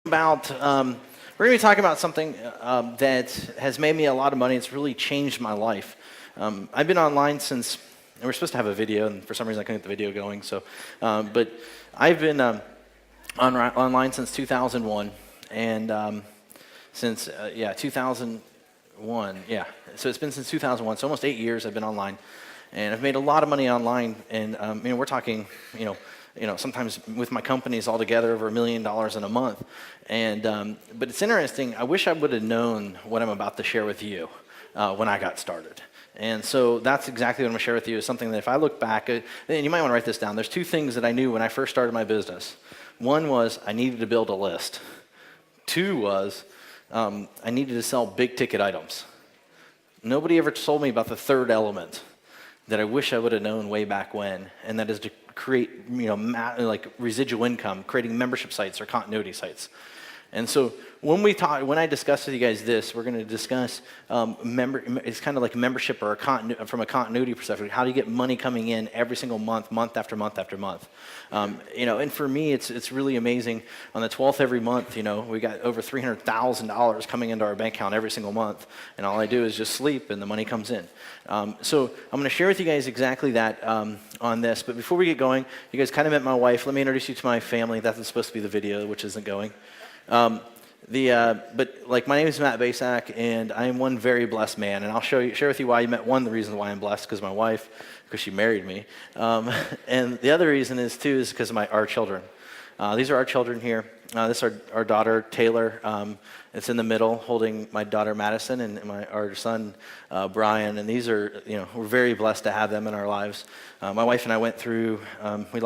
about we're going to be talking about something that has made me a lot of money. It's really changed my life. I've been online since, and we're supposed to have a video, and for some reason I couldn't get the video going. So, but I've been online since 2001, and since 2001, yeah. So it's been since 2001. So almost 8 years I've been online, and I've made a lot of money online. And we're talking, sometimes with my companies all together over $1 million in a month. And but it's interesting. I wish I would have known what I'm about to share with you when I got started. And so that's exactly what I'm going to share with you, is something that if I look back at, and you might want to write this down. There's two things that I knew when I first started my business. One was I needed to build a list. Two was I needed to sell big ticket items. Nobody ever told me about the third element that I wish I would have known way back when, and that is to create, like residual income, creating membership sites or continuity sites. And so when I discuss with you guys this, we're going to discuss it's kind of like membership or from a continuity perspective. How do you get money coming in every single month, month after month after month? And for me, it's really amazing. On the 12th every month, we got over $300,000 coming into our bank account every single month, and all I do is just sleep, and the money comes in. So I'm going to share with you guys exactly that on this. But before we get going, you guys kind of met my wife. Let me introduce you to my family. That's supposed to be the video, which isn't going. But my name is Matt Bacak, and I am one very blessed man, and I'll share with you why you met. One, the reason why I'm blessed, because my wife, because she married me, and the other reason is because of our children. These are our children here. This is our daughter Taylor. It's in the middle, holding my daughter Madison, and our son Brian. And these are, we're very blessed to have them in our lives. My wife and I went through. We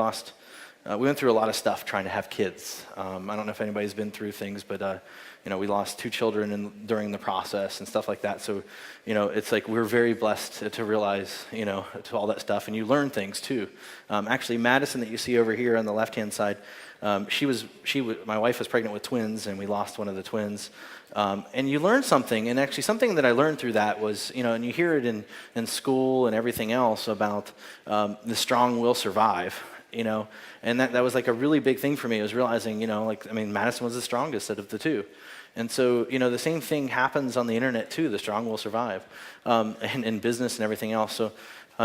went through a lot of stuff trying to have kids. I don't know if anybody's been through things, but we lost 2 children during the process and stuff like that. So, it's like we're very blessed to realize, to all that stuff, and you learn things too. Actually, Madison that you see over here on the left-hand side, my wife was pregnant with twins, and we lost one of the twins. And you learn something, and actually something that I learned through that was, and you hear it in school and everything else about the strong will survive. And that was like a really big thing for me. I was realizing, Madison was the strongest out of the 2. And so, the same thing happens on the internet too. The strong will survive, and in business and everything else. So,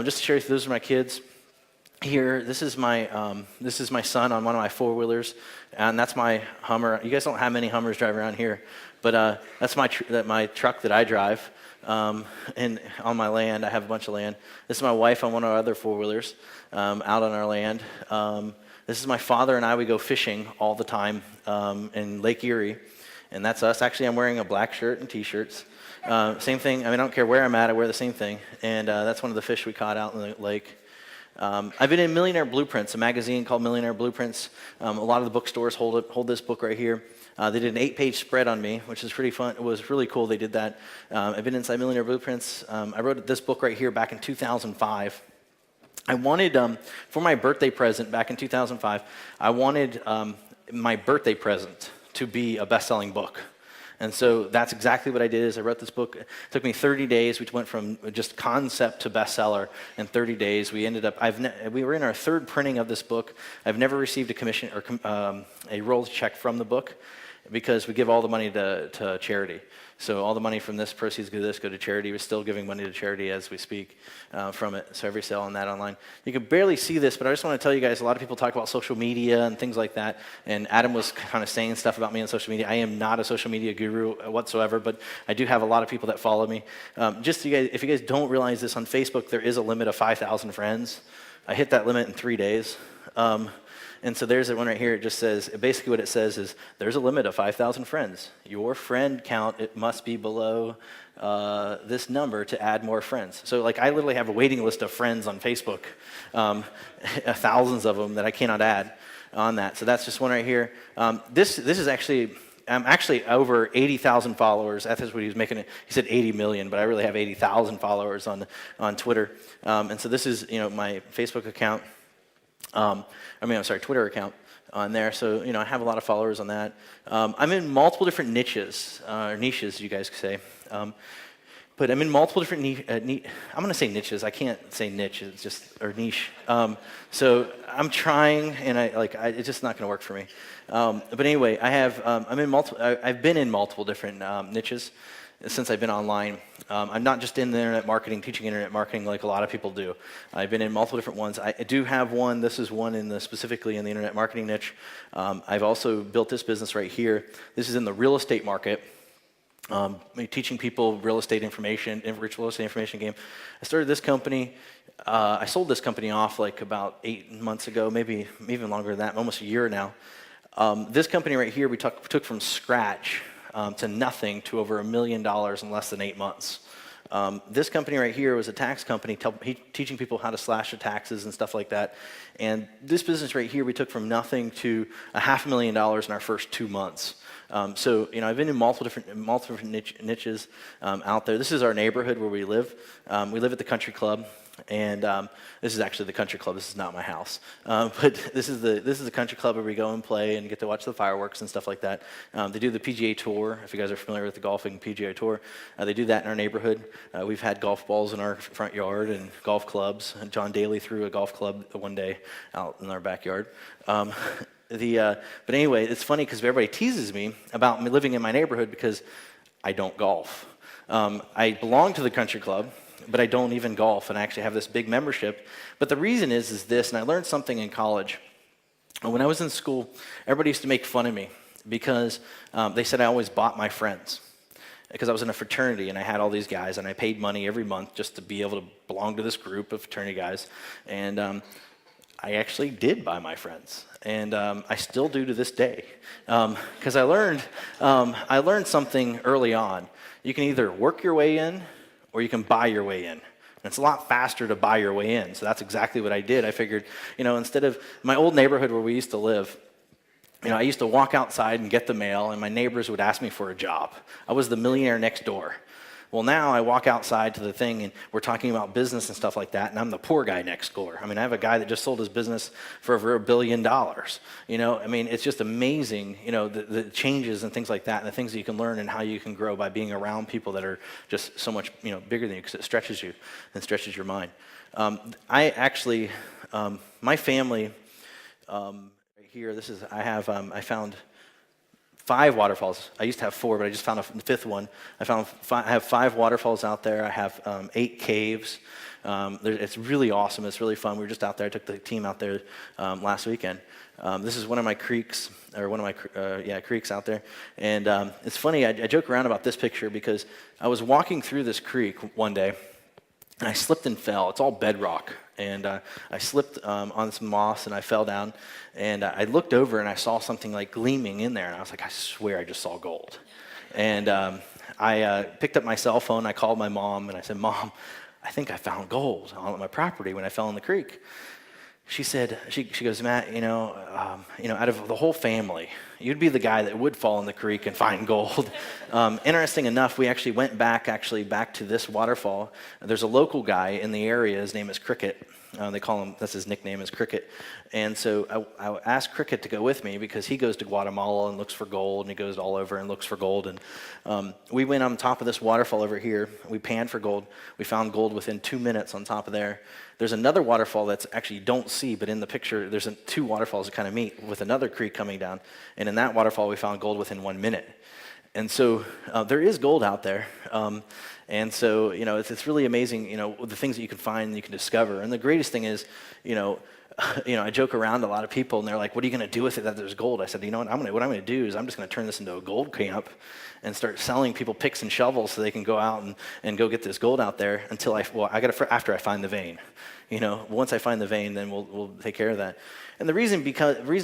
just to share with you, those are my kids. Here, this is my son on one of my 4-wheelers, and that's my Hummer. You guys don't have many Hummers driving around here, but that's my truck that I drive. And on my land, I have a bunch of land. This is my wife on one of our other 4-wheelers out on our land. This is my father and I. We go fishing all the time in Lake Erie, and that's us. Actually, I'm wearing a black shirt and T-shirts. Same thing. I don't care where I'm at. I wear the same thing, and that's one of the fish we caught out in the lake. I've been in Millionaire Blueprints, a magazine called Millionaire Blueprints. A lot of the bookstores hold this book right here. They did an 8-page spread on me, which is pretty fun. It was really cool they did that. I've been inside Millionaire Blueprints. I wrote this book right here back in 2005. I wanted, for my birthday present back in 2005, I wanted my birthday present to be a best-selling book. And so that's exactly what I did. Is I wrote this book. It took me 30 days. We went from just concept to bestseller in 30 days. We ended up. We were in our 3rd printing of this book. I've never received a commission or a royalty check from the book, because we give all the money to charity. So all the money from this proceeds go to charity. We're still giving money to charity as we speak from it. So every sale on that online. You can barely see this, but I just want to tell you guys, a lot of people talk about social media and things like that. And Adam was kind of saying stuff about me on social media. I am not a social media guru whatsoever, but I do have a lot of people that follow me. If you guys don't realize this, on Facebook, there is a limit of 5,000 friends. I hit that limit in 3 days. And so there's one right here. It just says, basically what it says is, there's a limit of 5,000 friends. Your friend count, it must be below this number to add more friends. So I literally have a waiting list of friends on Facebook, thousands of them that I cannot add on that. So that's just one right here. This is actually, I'm actually over 80,000 followers. That's what he was making it. He said 80 million, but I really have 80,000 followers on Twitter. And so this is, my Facebook account. Twitter account on there. So, I have a lot of followers on that. I'm in multiple different niches, or niches, you guys could say. But I'm in multiple different I'm going to say niches. I can't say niche. It's just or niche. So I'm trying, and it's just not going to work for me. But anyway, I've been in multiple different niches since I've been online. I'm not just in the internet marketing, teaching internet marketing like a lot of people do. I've been in multiple different ones. I do have one. This is one specifically in the internet marketing niche. I've also built this business right here. This is in the real estate market. Teaching people real estate information, real estate information game. I started this company. I sold this company off like about 8 months ago, maybe even longer than that, almost a year now. This company right here, we took from scratch to nothing to over $1 million in less than 8 months. This company right here was a tax company teaching people how to slash their taxes and stuff like that. And this business right here, we took from nothing to $500,000 in our first 2 months. So I've been in multiple different niches out there. This is our neighborhood where we live. We live at the country club, and this is actually the country club. This is not my house, but this is the country club where we go and play and get to watch the fireworks and stuff like that. They do the PGA Tour. If you guys are familiar with the golfing PGA Tour, they do that in our neighborhood. We've had golf balls in our front yard and golf clubs. And John Daly threw a golf club one day out in our backyard. But anyway, it's funny because everybody teases me about me living in my neighborhood because I don't golf. I belong to the country club, but I don't even golf, and I actually have this big membership. But the reason is this, and I learned something in college. When I was in school, everybody used to make fun of me because they said I always bought my friends. Because I was in a fraternity, and I had all these guys, and I paid money every month just to be able to belong to this group of fraternity guys. And I actually did buy my friends, and I still do to this day. Because I learned something early on. You can either work your way in, or you can buy your way in. And it's a lot faster to buy your way in. So that's exactly what I did. I figured, instead of my old neighborhood where we used to live, I used to walk outside and get the mail, and my neighbors would ask me for a job. I was the millionaire next door. Well, now I walk outside to the thing, and we're talking about business and stuff like that, and I'm the poor guy next door. I have a guy that just sold his business for over $1 billion. It's just amazing, the changes and things like that, and the things that you can learn and how you can grow by being around people that are just so much, bigger than you, because it stretches you and stretches your mind. My family, right here, I found 5 waterfalls. I used to have 4, but I just found a 5th one. I have 5 waterfalls out there. I have 8 caves. It's really awesome. It's really fun. We were just out there. I took the team out there last weekend. This is one of my creeks, creeks out there. And it's funny, I joke around about this picture because I was walking through this creek one day, and I slipped and fell. It's all bedrock. And I slipped on some moss, and I fell down. And I looked over, and I saw something like gleaming in there. And I was like, I swear I just saw gold. And I picked up my cell phone. I called my mom, and I said, Mom, I think I found gold on my property when I fell in the creek. She said, she goes, Matt, out of the whole family, you'd be the guy that would fall in the creek and find gold. Interesting enough, we actually went back to this waterfall. There's a local guy in the area. His name is Cricket. They call him, that's his nickname is Cricket. And so I asked Cricket to go with me because he goes to Guatemala and looks for gold, and he goes all over and looks for gold. And we went on top of this waterfall over here. We panned for gold. We found gold within 2 minutes on top of there. There's another waterfall that's actually you don't see, but in the picture, there's 2 waterfalls that kind of meet with another creek coming down. And in that waterfall, we found gold within 1 minute. And so there is gold out there. And so, it's really amazing, the things that you can find and you can discover. And the greatest thing is, I joke around to a lot of people, and they're like, what are you going to do with it that there's gold? I said, what I'm going to do is I'm just going to turn this into a gold camp and start selling people picks and shovels so they can go out and go get this gold out there after I find the vein. Once I find the vein, then we'll take care of that. And the reason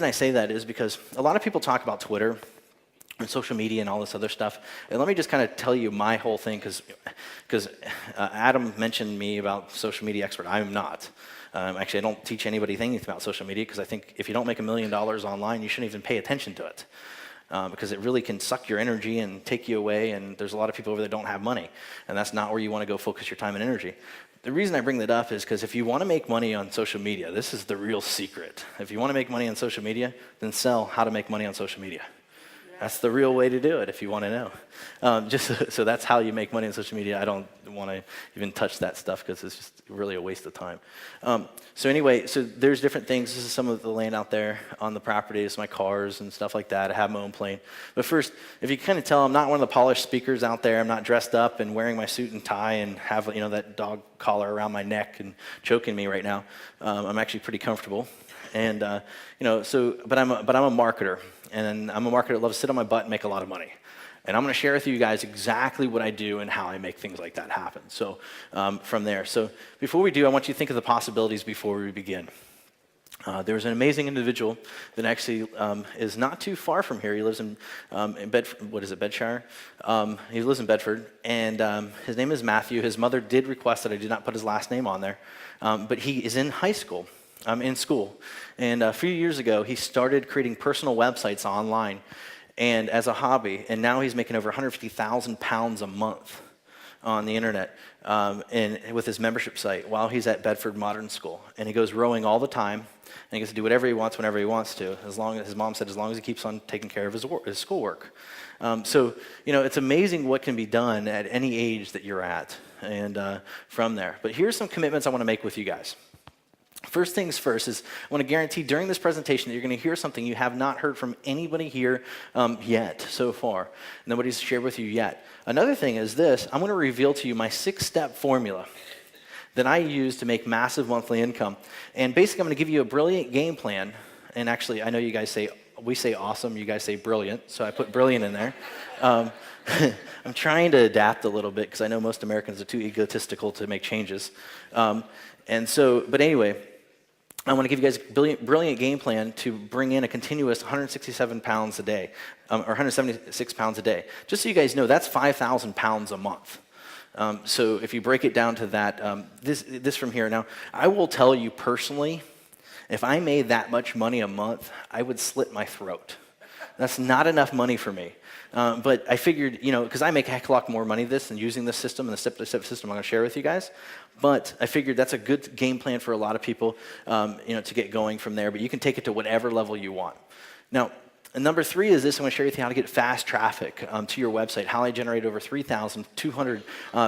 I say that is because a lot of people talk about Twitter and social media and all this other stuff. And let me just kind of tell you my whole thing, because Adam mentioned me about social media expert. I'm not. Actually, I don't teach anybody anything about social media because I think if you don't make $1 million online, you shouldn't even pay attention to it. Because it really can suck your energy and take you away, and there's a lot of people over there that don't have money, and that's not where you want to go focus your time and energy. The reason I bring that up is because if you want to make money on social media, this is the real secret. If you want to make money on social media, then sell how to make money on social media. That's the real way to do it if you want to know. So that's how you make money on social media. I don't want to even touch that stuff because it's just really a waste of time. So anyway, so there's different things. This is some of the land out there on the property. It's my cars and stuff like that. I have my own plane. But first, if you kind of tell, I'm not one of the polished speakers out there. I'm not dressed up and wearing my suit and tie and have that dog collar around my neck and choking me right now. I'm actually pretty comfortable. And but I'm a marketer, and I'm a marketer that loves to sit on my butt and make a lot of money. And I'm going to share with you guys exactly what I do and how I make things like that happen. So from there, so before we do, I want you to think of the possibilities before we begin. There's an amazing individual that actually is not too far from here. He lives in Bedford. What is it, Bedshire? He lives in Bedford, and his name is Matthew. His mother did request that I did not put his last name on there, but he is in high school. In school. And a few years ago, he started creating personal websites online and as a hobby, and now he's making over 150,000 pounds a month on the internet and with his membership site while he's at Bedford Modern School. And he goes rowing all the time, and he gets to do whatever he wants whenever he wants to, as long as his mom said, as long as he keeps on taking care of his schoolwork. So it's amazing what can be done at any age that you're at and from there. But here's some commitments I want to make with you guys. First things first is I want to guarantee during this presentation that you're going to hear something you have not heard from anybody here yet so far. Nobody's shared with you yet. Another thing is this. I'm going to reveal to you my 6-step formula that I use to make massive monthly income. And basically, I'm going to give you a brilliant game plan. And actually, I know you guys we say awesome, you guys say brilliant, so I put brilliant in there. I'm trying to adapt a little bit because I know most Americans are too egotistical to make changes. But anyway, I want to give you guys a brilliant game plan to bring in a continuous 167 pounds a day, or 176 pounds a day. Just so you guys know, that's 5,000 pounds a month. So if you break it down to that, this from here. Now, I will tell you personally, if I made that much money a month, I would slit my throat. That's not enough money for me. But I figured, because I make a heck of a lot more money than using this system and the step-by-step system I'm going to share with you guys. But I figured that's a good game plan for a lot of people, to get going from there. But you can take it to whatever level you want. Now, and number 3 is this. I'm going to share with you how to get fast traffic to your website, how I generate over 3,200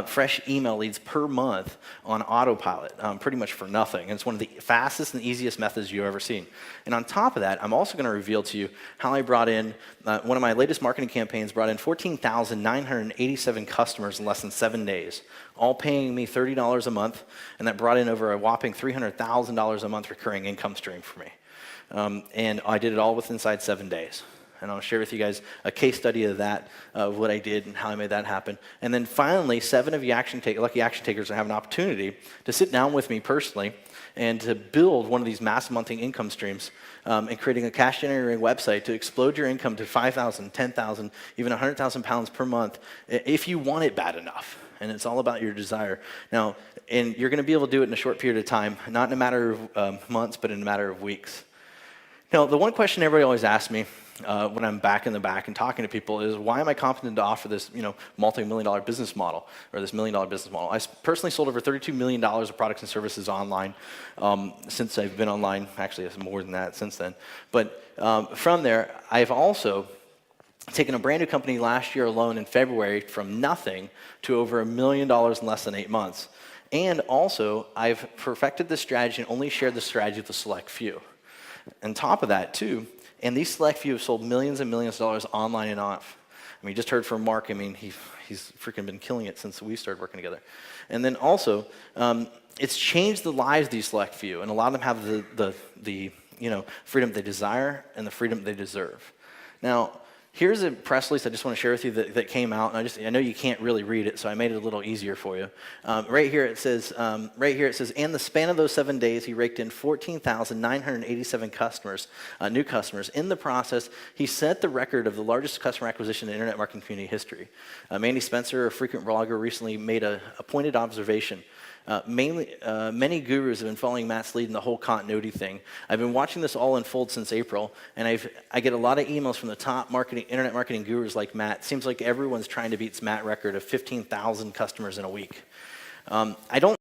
fresh email leads per month on autopilot, pretty much for nothing. And it's one of the fastest and easiest methods you've ever seen. And on top of that, I'm also going to reveal to you how I brought in, one of my latest marketing campaigns brought in 14,987 customers in less than 7 days, all paying me $30 a month, and that brought in over a whopping $300,000 a month recurring income stream for me. And I did it all within 7 days. And I'll share with you guys a case study of that, of what I did and how I made that happen. And then finally, 7 of you lucky action takers will have an opportunity to sit down with me personally and to build one of these massive monthly income streams and creating a cash generating website to explode your income to 5,000, 10,000, even 100,000 pounds per month if you want it bad enough. And it's all about your desire. Now, and you're going to be able to do it in a short period of time, not in a matter of months, but in a matter of weeks. Now, the one question everybody always asks me when I'm back in the back and talking to people is, why am I confident to offer this, multi-million-dollar business model or this million-dollar business model? I personally sold over $32 million of products and services online since I've been online. Actually, it's more than that since then. But from there, I've also taken a brand new company last year alone in February from nothing to over $1 million in less than 8 months. And also, I've perfected this strategy and only shared the strategy with a select few. On top of that, too, and these select few have sold millions and millions of dollars online and off. I mean, you just heard from Mark. I mean, he's freaking been killing it since we started working together. And then also, it's changed the lives of these select few, and a lot of them have the freedom they desire and the freedom they deserve. Now, here's a press release I just want to share with you that came out, and I know you can't really read it, so I made it a little easier for you. Right here it says, in the span of those 7 days, he raked in 14,987 customers, new customers. In the process, he set the record of the largest customer acquisition in internet marketing community history. Mandy Spencer, a frequent blogger, recently made a pointed observation. Many gurus have been following Matt's lead in the whole continuity thing. I've been watching this all unfold since April, and I get a lot of emails from the top internet marketing gurus like Matt. Seems like everyone's trying to beat Matt's record of 15,000 customers in a week. I don't